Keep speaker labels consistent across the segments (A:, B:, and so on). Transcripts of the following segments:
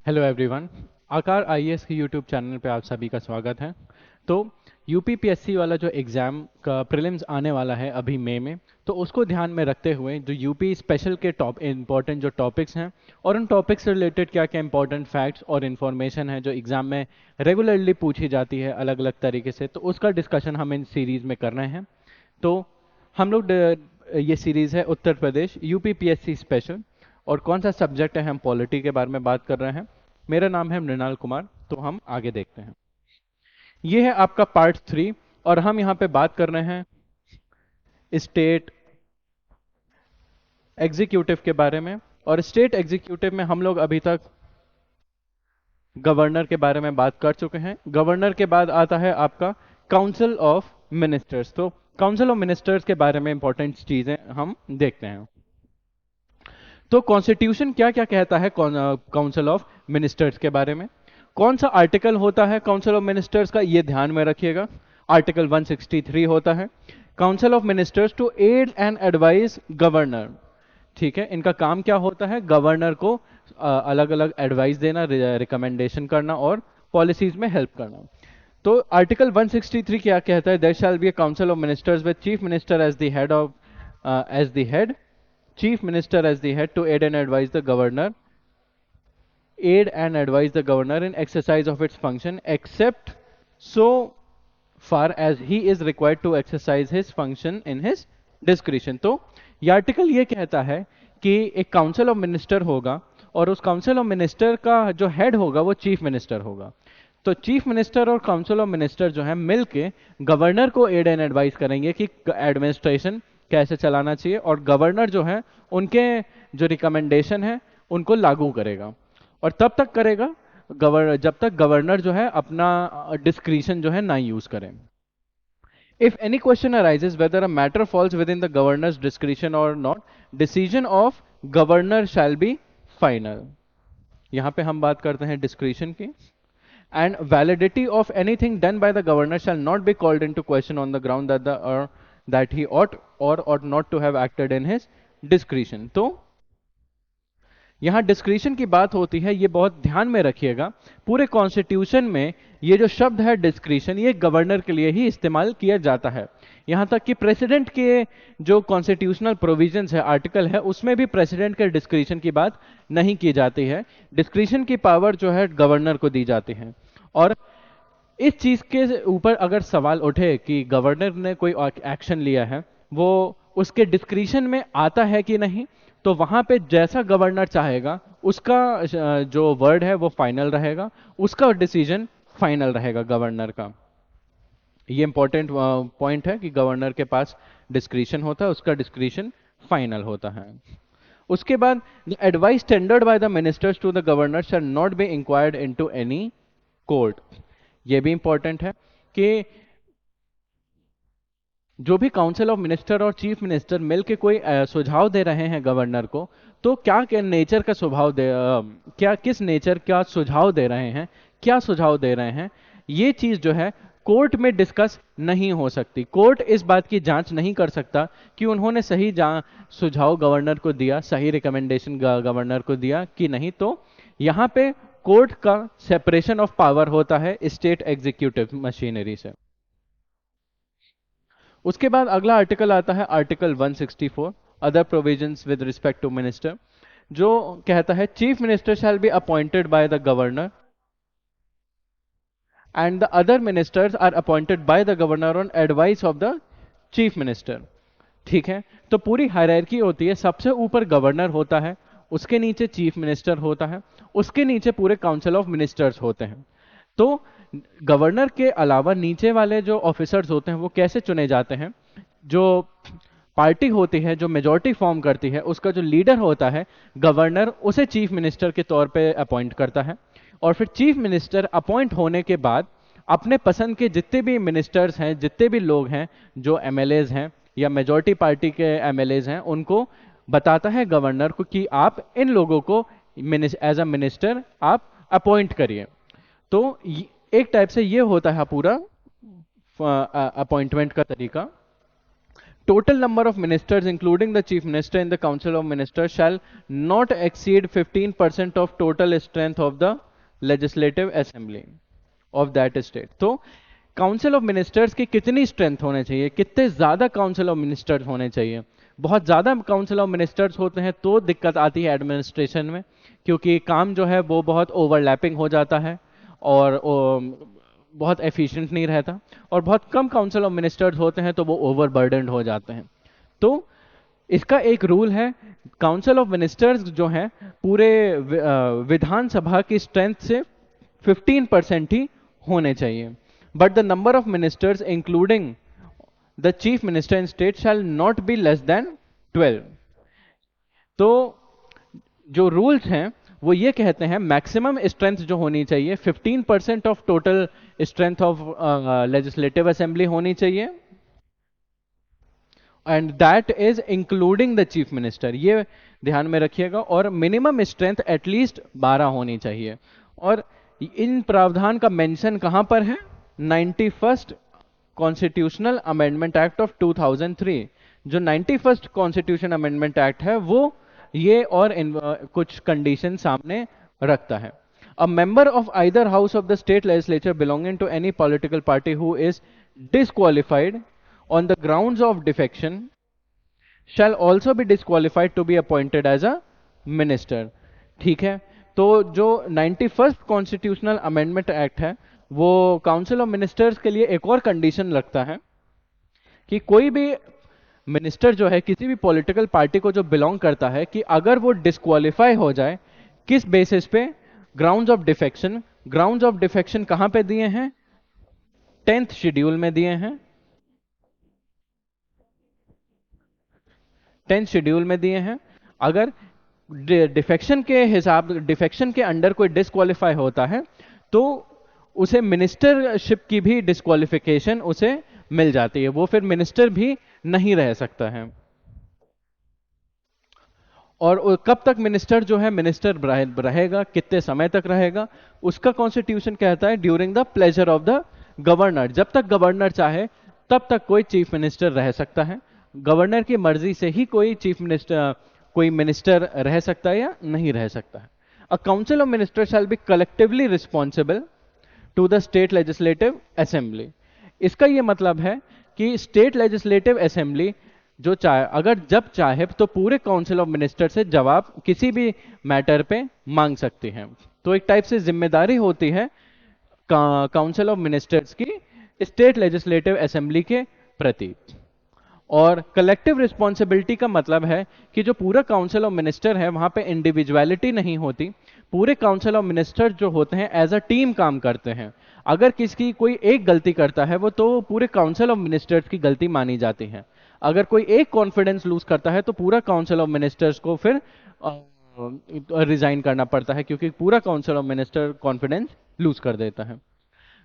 A: Hello everyone. आकार IAS के YouTube channel पे आप सभी का स्वागत है। तो यूपीपीएससी वाला जो एग्ज़ाम का प्रीलिम्स आने वाला है अभी मई में, तो उसको ध्यान में रखते हुए जो यूपी स्पेशल के टॉप इंपॉर्टेंट जो टॉपिक्स हैं और उन टॉपिक्स से रिलेटेड क्या क्या इंपॉर्टेंट फैक्ट्स और इन्फॉर्मेशन है जो एग्ज़ाम में रेगुलरली पूछी जाती है अलग अलग तरीके से, तो उसका डिस्कशन हम इन सीरीज़ में कर रहे हैं। तो हम लोग ये सीरीज़ है उत्तर प्रदेश यूपीपीएससी स्पेशल, और कौन सा सब्जेक्ट है, हम पॉलिटी के बारे में बात कर रहे हैं। मेरा नाम है मृणाल कुमार। तो हम आगे देखते हैं। ये है आपका पार्ट 3, और हम यहाँ पे बात कर रहे हैं स्टेट एग्जीक्यूटिव के बारे में। और स्टेट एग्जीक्यूटिव में हम लोग अभी तक गवर्नर के बारे में बात कर चुके हैं। गवर्नर के बाद आता है आपका काउंसिल ऑफ मिनिस्टर्स। तो काउंसिल ऑफ मिनिस्टर्स के बारे में इंपॉर्टेंट चीजें हम देखते हैं। तो कॉन्स्टिट्यूशन क्या क्या कहता है काउंसिल ऑफ मिनिस्टर्स के बारे में, कौन सा आर्टिकल होता है काउंसिल ऑफ मिनिस्टर्स का, ये ध्यान में रखिएगा। आर्टिकल 163 होता है। Council of ministers to aid and advice governor. ठीक है, इनका काम क्या होता है, गवर्नर को अलग अलग एडवाइस देना, रिकमेंडेशन करना और पॉलिसीज में हेल्प करना। तो आर्टिकल 163 क्या कहता है, there shall be a council of ministers with chief minister as the head of as the head, chief minister as the head, to aid and advise the governor, in exercise of its function, except so far as he is required to exercise his function in his discretion। तो ये article ये कहता है कि एक council of minister होगा, और उस काउंसिल ऑफ मिनिस्टर का जो हेड होगा वो चीफ मिनिस्टर होगा। तो चीफ मिनिस्टर और काउंसिल ऑफ मिनिस्टर जो है मिलके गवर्नर को एड एंड एडवाइस करेंगे कि एडमिनिस्ट्रेशन कैसे चलाना चाहिए, और गवर्नर जो है उनके जो रिकमेंडेशन है उनको लागू करेगा। और तब तक करेगा जब तक गवर्नर जो है अपना डिस्क्रिशन जो है ना यूज करें। If any question arises whether a matter falls within the governor's discretion or not, decision of governor shall be final। यहां पे हम बात करते हैं डिस्क्रिशन की। And validity of anything done by the governor shall not be called into question on the ground that he ought or ought not to have acted in his discretion। तो यहां discretion की बात होती है, ये बहुत ध्यान में रखिएगा। पूरे कॉन्स्टिट्यूशन में ये जो शब्द है डिस्क्रिशन, ये गवर्नर के लिए ही इस्तेमाल किया जाता है। यहां तक कि प्रेसिडेंट के जो कॉन्स्टिट्यूशनल प्रोविजंस है, आर्टिकल है, उसमें भी प्रेसिडेंट के डिस्क्रिशन की बात नहीं की जाती है। डिस्क्रिशन की पावर जो है गवर्नर को दी जाती है। और इस चीज के ऊपर अगर सवाल उठे कि गवर्नर ने कोई एक्शन लिया है, वो उसके डिस्क्रिशन में आता है कि नहीं, तो वहां पे जैसा गवर्नर चाहेगा उसका जो वर्ड है वो फाइनल रहेगा, उसका डिसीजन फाइनल रहेगा गवर्नर का। ये इंपॉर्टेंट पॉइंट है कि गवर्नर के पास डिस्क्रिशन होता है, उसका डिस्क्रिशन फाइनल होता है। उसके बाद the advice tendered by the ministers to the governor shall not be inquired into any court. ये भी इंपॉर्टेंट है कि जो भी काउंसिल ऑफ मिनिस्टर और चीफ मिनिस्टर मिलके कोई सुझाव दे रहे हैं गवर्नर को, तो क्या क्या नेचर का स्वभाव क्या किस नेचर का सुझाव दे रहे हैं, क्या सुझाव दे रहे हैं, ये चीज जो है कोर्ट में डिस्कस नहीं हो सकती। कोर्ट इस बात की जांच नहीं कर सकता कि उन्होंने सही सुझाव गवर्नर को दिया, सही रिकमेंडेशन गवर्नर को दिया कि नहीं। तो यहां पे कोर्ट का सेपरेशन ऑफ पावर होता है स्टेट एग्जीक्यूटिव मशीनरी से। उसके बाद अगला आर्टिकल आता है article 164, other provisions with respect to minister, जो कहता है chief minister shall be appointed by the governor and the other ministers are appointed by the governor on advice of the chief minister. ठीक है, तो पूरी hierarchy होती है, सबसे ऊपर गवर्नर होता है, उसके नीचे चीफ मिनिस्टर होता है, उसके नीचे पूरे काउंसिल ऑफ मिनिस्टर्स होते हैं। तो गवर्नर के अलावा नीचे वाले जो ऑफिसर्स होते हैं वो कैसे चुने जाते हैं, जो पार्टी होती है जो मेजॉरिटी फॉर्म करती है, उसका जो लीडर होता है गवर्नर, उसे चीफ मिनिस्टर के तौर पे अपॉइंट करता है। और फिर चीफ मिनिस्टर अपॉइंट होने के बाद अपने पसंद के जितने भी मिनिस्टर्स हैं, जितने भी लोग हैं जो एमएलएज हैं या मेजॉरिटी पार्टी के एमएलएज हैं, उनको बताता है गवर्नर को कि आप इन लोगों को एज अ मिनिस्टर आप अपॉइंट करिए। तो एक टाइप से ये होता है पूरा अपॉइंटमेंट का तरीका। total number of ministers including the chief minister in the council of ministers shall not exceed 15% of total strength of the legislative assembly of that state. तो काउंसिल ऑफ मिनिस्टर्स की कितनी स्ट्रेंथ होने चाहिए, कितने ज्यादा council of ministers होने चाहिए? बहुत ज्यादा काउंसिल ऑफ मिनिस्टर्स होते हैं तो दिक्कत आती है एडमिनिस्ट्रेशन में, क्योंकि काम जो है वो बहुत ओवरलैपिंग हो जाता है और बहुत एफिशिएंट नहीं रहता, और बहुत कम काउंसिल ऑफ मिनिस्टर्स होते हैं तो वो ओवरबर्डन्ड हो जाते हैं। तो इसका एक रूल है, काउंसिल ऑफ मिनिस्टर्स जो है पूरे विधानसभा की स्ट्रेंथ से 15% ही होने चाहिए। But the number of ministers including the chief minister in state shall not be less than 12। तो जो रूल्स हैं वो ये कहते हैं मैक्सिमम स्ट्रेंथ जो होनी चाहिए 15% of total strength of legislative assembly होनी चाहिए, and that is including the chief minister, ये ध्यान में रखिएगा। और मिनिमम स्ट्रेंथ एटलीस्ट 12 होनी चाहिए। और इन प्रावधान का मेंशन कहां पर है? 91st constitutional amendment act of 2003। जो 91st कॉन्स्टिट्यूशन अमेंडमेंट एक्ट है वो ये और कुछ कंडीशन सामने रखता है। A member of either house of the state legislature belonging to any political party who is disqualified on the grounds of defection shall also be disqualified to be appointed as a minister। ठीक है, तो जो 91st constitutional amendment act है वो council of ministers के लिए एक और कंडीशन रखता है कि कोई भी मिनिस्टर जो है किसी भी पॉलिटिकल पार्टी को जो बिलोंग करता है, कि अगर वो डिस्क्वालीफाई हो जाए, किस बेसिस पे? Grounds of defection. Grounds of defection कहां पे दिए हैं? 10th शेड्यूल में दिए हैं, 10th शेड्यूल में दिए हैं। अगर डिफेक्शन के हिसाब, डिफेक्शन के अंडर कोई डिस्क्वालीफाई होता है तो उसे मिनिस्टरशिप की भी डिस्क्वालिफिकेशन उसे मिल जाती है, वो फिर मिनिस्टर भी नहीं रह सकता है। और कब तक मिनिस्टर जो है मिनिस्टर रहेगा, कितने समय तक रहेगा, उसका कॉन्स्टिट्यूशन कहता है during the pleasure of the governor. जब तक गवर्नर चाहे तब तक कोई चीफ मिनिस्टर रह सकता है। गवर्नर की मर्जी से ही कोई चीफ मिनिस्टर, कोई मिनिस्टर रह सकता है या नहीं रह सकता है। A council of minister shall be collectively responsible to the state legislative assembly. इसका यह मतलब है कि स्टेट लेजिस्लेटिव असेंबली जो चाहे, अगर जब चाहे तो पूरे काउंसिल ऑफ मिनिस्टर से जवाब किसी भी मैटर पे मांग सकती है। तो एक टाइप से जिम्मेदारी होती है काउंसिल ऑफ मिनिस्टर्स की स्टेट लेजिस्लेटिव असेंबली के प्रति। और कलेक्टिव रिस्पॉन्सिबिलिटी का मतलब है कि जो पूरा काउंसिल ऑफ मिनिस्टर है वहां पे इंडिविजुअलिटी नहीं होती, पूरे काउंसिल ऑफ मिनिस्टर जो होते हैं एज अ टीम काम करते हैं। अगर किसी कोई एक गलती करता है वो तो पूरे काउंसिल ऑफ मिनिस्टर्स की गलती मानी जाती है। अगर कोई एक कॉन्फिडेंस लूज करता है तो पूरा काउंसिल ऑफ मिनिस्टर्स को फिर रिजाइन करना पड़ता है, क्योंकि पूरा council of minister confidence lose कर देता है।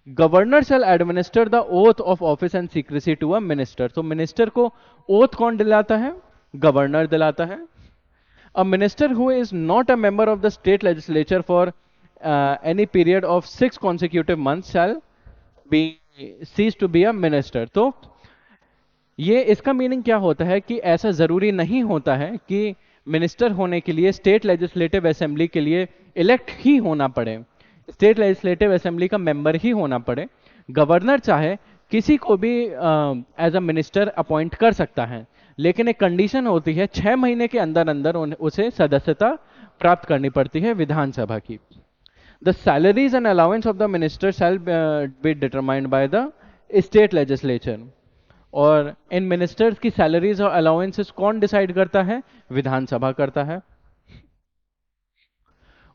A: Governor shall administer the oath of office and secrecy to a minister. तो मिनिस्टर को ओथ कौन दिलाता है? गवर्नर दिलाता है। A minister who is not a member of the state legislature for any period of 6 consecutive months shall be cease to be a minister. तो ये इसका मीनिंग क्या होता है कि ऐसा जरूरी नहीं होता है कि मिनिस्टर होने के लिए स्टेट लेजिस्लेटिव असेंबली के लिए इलेक्ट ही होना पड़े, स्टेट लेजिस्लेटिव असेंबली का मेंबर ही होना पड़े। गवर्नर चाहे किसी को भी एज अ मिनिस्टर अपॉइंट कर सकता है, लेकिन एक कंडीशन होती है 6 महीने के अंदर अंदर उसे सदस्यता प्राप्त करनी पड़ती है विधानसभा की। The salaries and allowance of the minister shall be determined by the state legislature. और इन मिनिस्टर्स की सैलरीज और अलाउंसेस कौन डिसाइड करता है? विधानसभा करता है।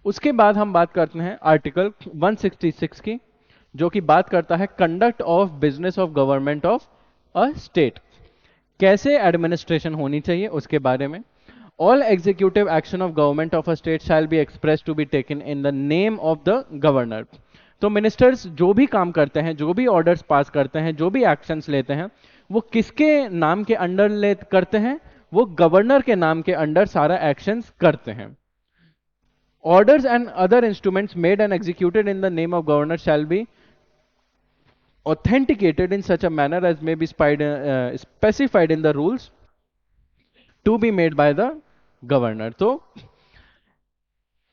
A: उसके बाद हम बात करते हैं आर्टिकल 166 की, जो कि बात करता है conduct of business of government of a state, कैसे एडमिनिस्ट्रेशन होनी चाहिए उसके बारे में। All executive action of government of a state shall be express to be taken in the name of the governor. तो मिनिस्टर्स जो भी काम करते हैं, जो भी ऑर्डर्स पास करते हैं, जो भी एक्शंस लेते हैं, वो किसके नाम के अंडर ले करते हैं? वो गवर्नर के नाम के अंडर सारा एक्शंस करते हैं। Orders and other instruments made and executed in the name of governor shall be authenticated in such a manner as may be specified in the rules to be made by the governor. तो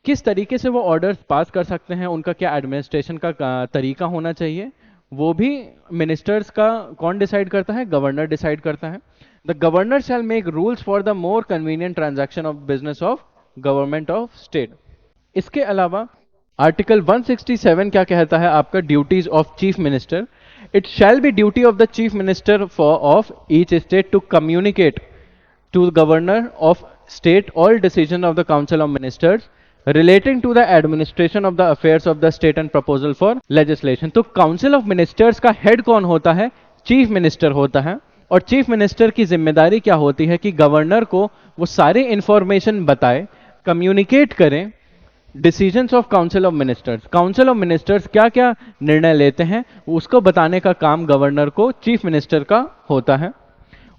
A: किस तरीके से वो orders pass कर सकते हैं, उनका क्या एडमिनिस्ट्रेशन का तरीका होना चाहिए, वो भी मिनिस्टर्स का कौन डिसाइड करता है, गवर्नर डिसाइड करता है. The governor shall make rules for the more convenient transaction of business of government of state. इसके अलावा आर्टिकल 167 क्या कहता है आपका, duties of chief minister. It shall be duty of the chief minister for of each state to communicate to the governor of state all decision of the council of ministers relating to the administration of the affairs of the state and proposal for legislation. तो council of ministers का head कौन होता है, chief minister होता है. और chief minister की जिम्मेदारी क्या होती है कि गवर्नर को वो सारी इंफॉर्मेशन बताए, कम्युनिकेट करें decisions of council of ministers. Council of ministers क्या क्या निर्णय लेते हैं उसको बताने का काम गवर्नर को, चीफ मिनिस्टर का होता है.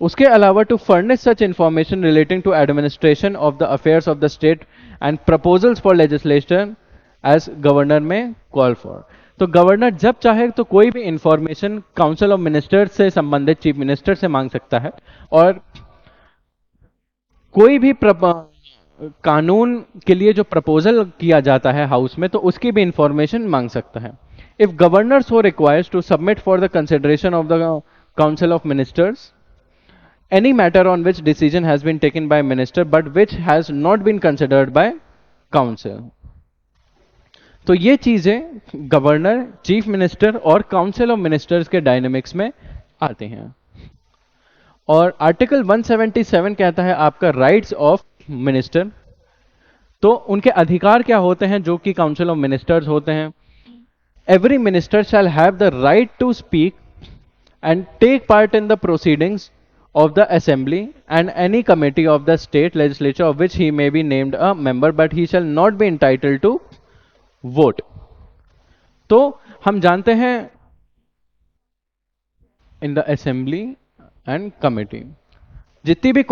A: उसके अलावा to furnish such information relating to administration of the affairs of the state and proposals for legislation as governor may call for. तो गवर्नर जब चाहे तो कोई भी इंफॉर्मेशन काउंसिल ऑफ मिनिस्टर्स से संबंधित चीफ मिनिस्टर से मांग सकता है, और कोई भी कानून के लिए जो प्रपोजल किया जाता है हाउस में तो उसकी भी इंफॉर्मेशन मांग सकता है. If governor so requires to submit for the consideration of the council of ministers any matter on which decision has been taken by minister but which has not been considered by council. तो ये चीजें governor, chief minister और council of ministers के dynamics में आते हैं. और article 177 कहता है आपका राइट्स ऑफ मिनिस्टर. तो उनके अधिकार क्या होते हैं जो कि काउंसिल ऑफ मिनिस्टर्स होते हैं. Every minister shall have the right to speak and take part in the proceedings of the assembly and any committee of the state legislature of which he may be named a member, but he shall not be entitled to vote. तो हम जानते हैं in the assembly and committee जितनी भी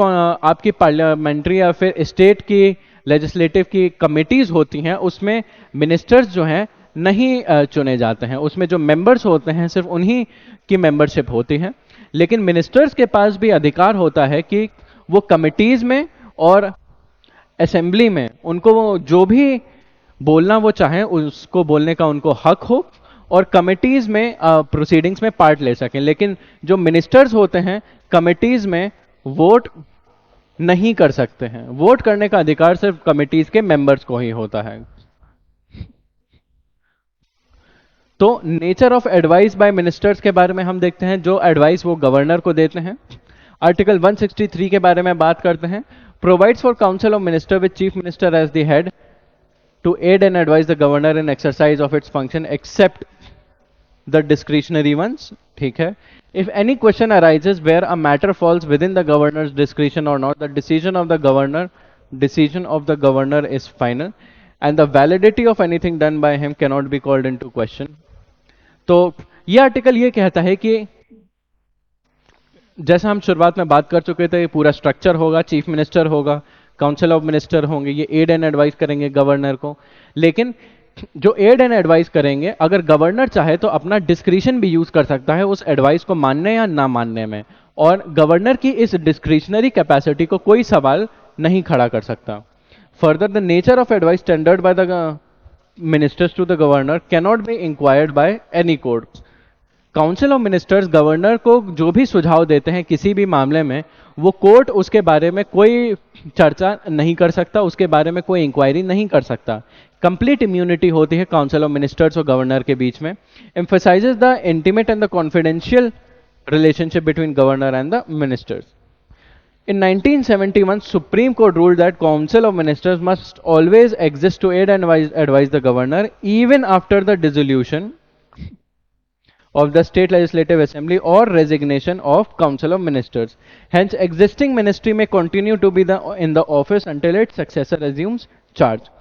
A: आपकी parliamentary या फिर state की लेजिस्लेटिव की कमिटीज होती हैं उसमें मिनिस्टर्स जो हैं नहीं चुने जाते हैं. उसमें जो मेंबर्स होते हैं सिर्फ उन्हीं की मेंबरशिप होती है. लेकिन मिनिस्टर्स के पास भी अधिकार होता है कि वो कमिटीज में और असेंबली में उनको वो जो भी बोलना वो चाहें उसको बोलने का उनको हक हो, और कमिटीज में प्रोसीडिंग्स में पार्ट ले सकें. लेकिन जो मिनिस्टर्स होते हैं कमिटीज में वोट नहीं कर सकते हैं. वोट करने का अधिकार सिर्फ कमिटीज के मेंबर्स को ही होता है. तो nature of advice by ministers के बारे में हम देखते हैं, जो एडवाइस वो गवर्नर को देते हैं. आर्टिकल 163 के बारे में बात करते हैं. Provides for council of minister with chief minister as the head to aid and advise the governor in exercise of its function except the discretionary ones. ठीक है. If any question arises where a matter falls within the governor's discretion or not, the decision of the governor is final and the validity of anything done by him cannot be called into question. तो ये article ये कहता है कि जैसा हम शुरुआत में बात कर चुके थे, पूरा स्ट्रक्चर होगा, चीफ मिनिस्टर होगा, काउंसिल ऑफ मिनिस्टर होंगे, ये एड एंड एडवाइस करेंगे गवर्नर को. लेकिन जो एड एंड एडवाइस करेंगे अगर गवर्नर चाहे तो अपना डिस्क्रिशन भी यूज कर सकता है उस एडवाइस को मानने या ना मानने में, और गवर्नर की इस डिस्क्रिशनरी कैपेसिटी को कोई सवाल नहीं खड़ा कर सकता. Further, the nature of advice tendered by the ministers to the governor cannot be inquired by any court. Council of ministers governor को जो भी सुझाव देते हैं किसी भी मामले में, वो कोर्ट उसके बारे में कोई चर्चा नहीं कर सकता, उसके बारे में कोई इंक्वायरी नहीं कर सकता. कंप्लीट इम्यूनिटी होती है काउंसिल ऑफ मिनिस्टर्स और गवर्नर के बीच में. Emphasises the intimate and the confidential relationship between governor and the ministers. In 1971, Supreme Court ruled that Council of Ministers must always exist to aid and advise the governor, even after the dissolution of the State Legislative Assembly or resignation of Council of Ministers. Hence, existing ministry may continue to be in the office until its successor assumes charge.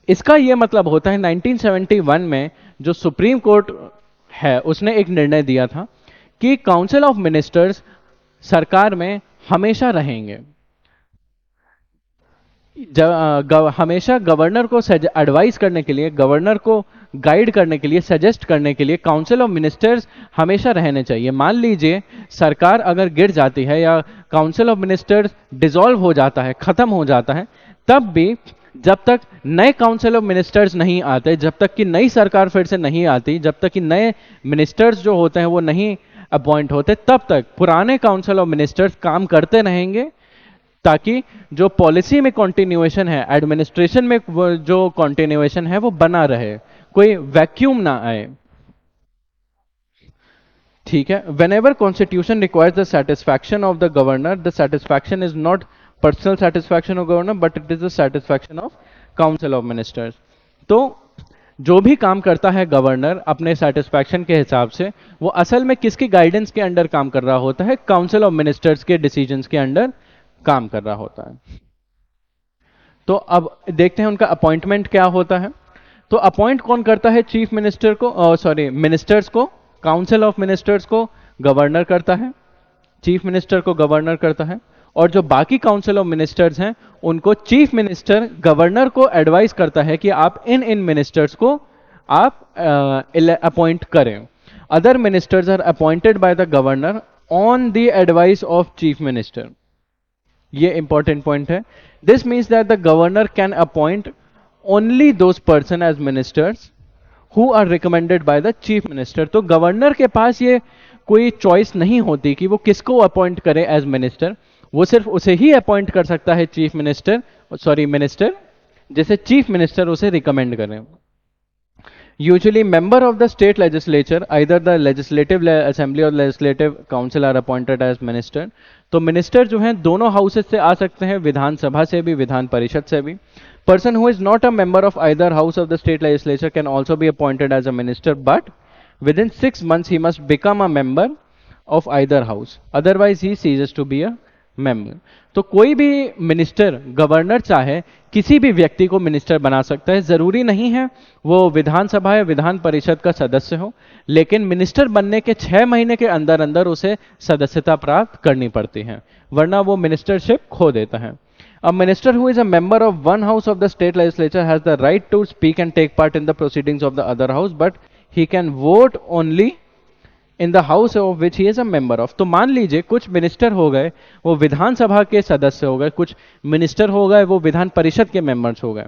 A: इसका यह मतलब होता है 1971 में जो supreme court है उसने एक निर्णय दिया था कि काउंसिल ऑफ मिनिस्टर्स सरकार में हमेशा रहेंगे. हमेशा गवर्नर को एडवाइस करने के लिए, गवर्नर को गाइड करने के लिए, सजेस्ट करने के लिए काउंसिल ऑफ मिनिस्टर्स हमेशा रहने चाहिए। मान लीजिए सरकार अगर गिर जाती है या काउंसिल ऑफ मिनिस्टर्स डिसॉल्व हो जाता है, खत्म हो जाता है, तब भी जब तक नए काउंसिल ऑफ मिनिस्टर्स नहीं आते, जब तक कि नई सरकार फिर से नहीं आती, जब तक कि नए मिनिस्टर्स जो होते हैं वो नहीं अपॉइंट होते, तब तक पुराने काउंसिल ऑफ मिनिस्टर्स काम करते रहेंगे, ताकि जो पॉलिसी में कंटिन्यूएशन है, एडमिनिस्ट्रेशन में जो कंटिन्यूएशन है वो बना रहे, कोई वैक्यूम ना आए। ठीक है। When ever constitution requires the satisfaction of the governor, the satisfaction is not personal satisfaction of governor but it is the satisfaction of council of ministers. तो जो भी काम करता है गवर्नर अपने सेटिस्फैक्शन के हिसाब से, वो असल में किसकी गाइडेंस के अंडर काम कर रहा होता है? काउंसिल ऑफ मिनिस्टर्स के डिसीजंस के अंडर काम कर रहा होता है। तो अब देखते हैं उनका अपॉइंटमेंट क्या होता है। तो अपॉइंट कौन करता है? चीफ मिनिस्टर को, सॉरी मिनिस्टर्स को। काउंसिल ऑफ मिनिस्टर्स को गवर्नर करता है, चीफ मिनिस्टर को गवर्नर करता है, और जो बाकी काउंसिल ऑफ मिनिस्टर्स हैं उनको चीफ मिनिस्टर गवर्नर को एडवाइस करता है कि आप इन इन मिनिस्टर्स को आप अपॉइंट करें। Other ministers are appointed by the governor on the advice of chief minister. ये इंपॉर्टेंट पॉइंट है। This means that the governor can appoint only those person as ministers who are recommended by the chief minister. तो governor के पास ये कोई choice नहीं होती कि वो किसको अपॉइंट करे एज मिनिस्टर, वो सिर्फ उसे ही अपॉइंट कर सकता है चीफ मिनिस्टर, सॉरी मिनिस्टर, जैसे चीफ मिनिस्टर उसे रिकमेंड करें। Usually member of the state legislature, either the legislative assembly or legislative council are appointed as minister। तो मिनिस्टर जो हैं दोनों हाउसेस से आ सकते हैं, विधानसभा से भी, विधान परिषद से भी। Person who is not a member of either house of the state legislature can also be appointed as a minister, but within 6 months he must become a member of either house, otherwise he ceases to be a member। तो कोई भी minister, governor चाहे किसी भी व्यक्ति को minister बना सकता है, जरूरी नहीं है वो विधानसभा या विधान परिषद का सदस्य हो, लेकिन मिनिस्टर बनने के 6 महीने के अंदर अंदर उसे सदस्यता प्राप्त करनी पड़ती है, वरना वो मिनिस्टरशिप खो देता है। A minister who is a member of one house of the state legislature has the right to speak and take part in the proceedings of the other house, but he can vote only in the house of which he is a member of। तो मान लीजिए कुछ minister हो गए वो विधानसभा के सदस्य हो गए, कुछ मिनिस्टर हो गए वो विधान परिषद के मेंबर्स हो गए,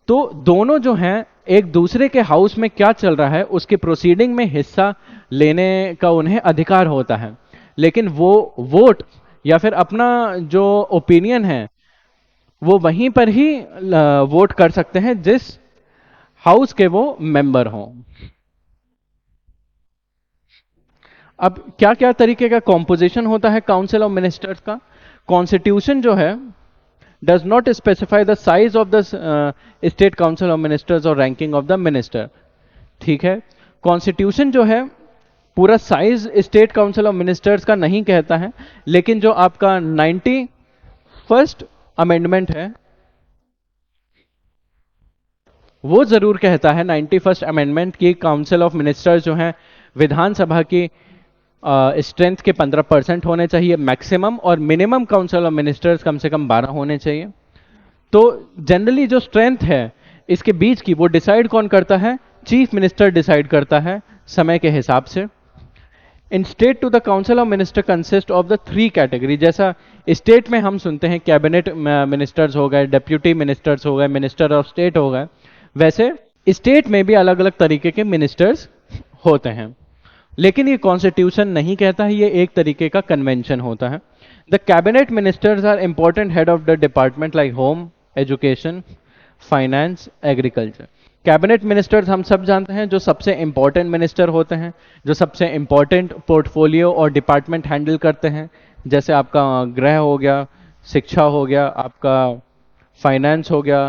A: तो दोनों जो हैं एक दूसरे के हाउस में क्या चल रहा है उसके प्रोसीडिंग में हिस्सा लेने का उन्हें अधिकार होता है, लेकिन वो वोट या फिर अपना जो ओपिनियन है वो वहीं पर ही वोट कर सकते हैं जिस हाउस के वो मेंबर हों। अब क्या क्या तरीके का कॉम्पोजिशन होता है काउंसिल ऑफ मिनिस्टर्स का? कॉन्स्टिट्यूशन जो है does not specify the size of the state council of ministers और रैंकिंग ऑफ द मिनिस्टर। ठीक है, कॉन्स्टिट्यूशन जो है पूरा size state council of ministers का नहीं कहता है, लेकिन जो आपका 91st अमेंडमेंट है वो जरूर कहता है, 91st अमेंडमेंट की काउंसिल ऑफ मिनिस्टर्स जो हैं विधानसभा की स्ट्रेंथ के 15% होने चाहिए मैक्सिमम, और मिनिमम काउंसिल ऑफ मिनिस्टर्स कम से कम 12 होने चाहिए। तो जनरली जो स्ट्रेंथ है इसके बीच की वो डिसाइड कौन करता है? चीफ मिनिस्टर डिसाइड करता है समय के हिसाब से। In state to the council of minister consist of the 3 category. जैसा स्टेट में हम सुनते हैं कैबिनेट मिनिस्टर्स हो गए, डेप्यूटी मिनिस्टर्स हो गए, मिनिस्टर ऑफ स्टेट हो गए, वैसे स्टेट में भी अलग अलग तरीके के मिनिस्टर्स होते हैं, लेकिन ये कॉन्स्टिट्यूशन नहीं कहता है, ये एक तरीके का कन्वेंशन होता है। The cabinet ministers are important head of the department like home, education, finance, agriculture. Cabinet ministers हम सब जानते हैं जो सबसे इंपॉर्टेंट मिनिस्टर होते हैं, जो सबसे इंपॉर्टेंट पोर्टफोलियो और डिपार्टमेंट हैंडल करते हैं, जैसे आपका गृह हो गया, शिक्षा हो गया, आपका फाइनेंस हो गया,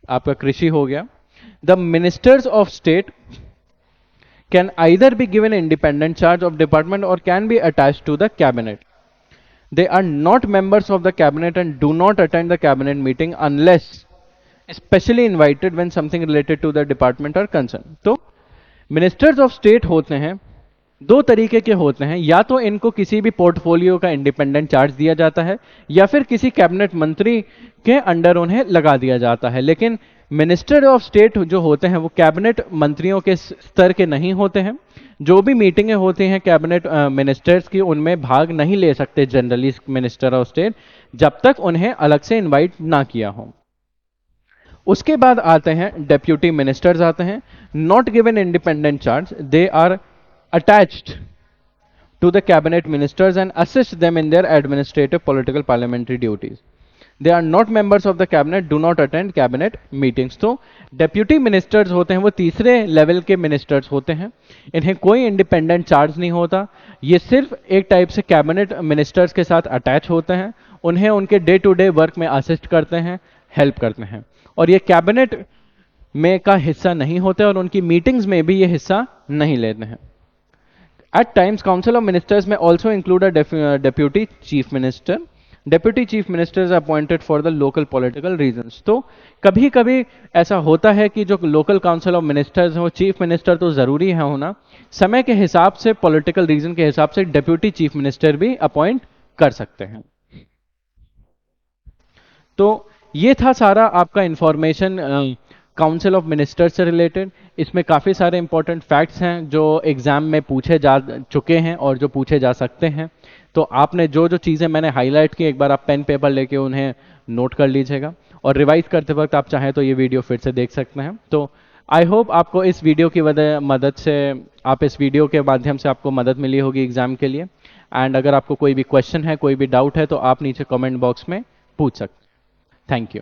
A: आपका कृषि हो गया। The ministers of state can either be given independent charge of department or can be attached to the cabinet. They are not members of the cabinet and do not attend the cabinet meeting unless specially invited when something related to the department are concerned। तो ministers of state होते हैं दो तरीके के होते हैं, या तो इनको किसी भी पोर्टफोलियो का इंडिपेंडेंट चार्ज दिया जाता है या फिर किसी कैबिनेट मंत्री के अंडर उन्हें लगा दिया जाता है। लेकिन मिनिस्टर ऑफ स्टेट जो होते हैं वो कैबिनेट मंत्रियों के स्तर के नहीं होते हैं। जो भी मीटिंगें होती हैं कैबिनेट मिनिस्टर्स की, उनमें भाग नहीं ले सकते जनरली मिनिस्टर ऑफ स्टेट, जब तक उन्हें अलग से इनवाइट ना किया हो। उसके बाद आते हैं डेप्यूटी मिनिस्टर्स आते हैं। Not given independent charge, they are attached to the cabinet ministers and assist them in their administrative, political, parliamentary duties. They are not members of the cabinet, do not attend cabinet meetings. तो deputy ministers होते हैं वो तीसरे level के ministers होते हैं। इन्हें कोई इंडिपेंडेंट चार्ज नहीं होता, ये सिर्फ एक टाइप से कैबिनेट मिनिस्टर्स के साथ अटैच होते हैं, उन्हें उनके डे टू डे वर्क में असिस्ट करते हैं, हेल्प करते हैं, और ये कैबिनेट में का हिस्सा नहीं होते और उनकी मीटिंग्स में भी ये हिस्सा नहीं लेते हैं। At times, Council of Ministers may also include a deputy chief minister. Deputy chief ministers are appointed for the local political reasons. तो कभी कभी ऐसा होता है कि जो लोकल काउंसिल ऑफ मिनिस्टर्स हैं वो चीफ मिनिस्टर तो जरूरी है होना, समय के हिसाब से पॉलिटिकल रीजन के हिसाब से डेप्यूटी चीफ मिनिस्टर भी अपॉइंट कर सकते हैं। तो ये था सारा आपका इंफॉर्मेशन काउंसिल ऑफ मिनिस्टर्स से रिलेटेड। इसमें काफ़ी सारे इंपॉर्टेंट फैक्ट्स हैं जो एग्जाम में पूछे जा चुके हैं और जो पूछे जा सकते हैं। तो आपने जो जो चीज़ें मैंने हाईलाइट की, एक बार आप पेन पेपर लेके उन्हें नोट कर लीजिएगा, और रिवाइज करते वक्त आप चाहें तो ये वीडियो फिर से देख सकते हैं। तो आई होप आपको इस वीडियो की मदद से, आप इस वीडियो के माध्यम से आपको मदद मिली होगी एग्जाम के लिए। एंड अगर आपको कोई भी क्वेश्चन है, कोई भी डाउट है, तो आप नीचे कमेंट बॉक्स में पूछ सकते हैं। Thank you.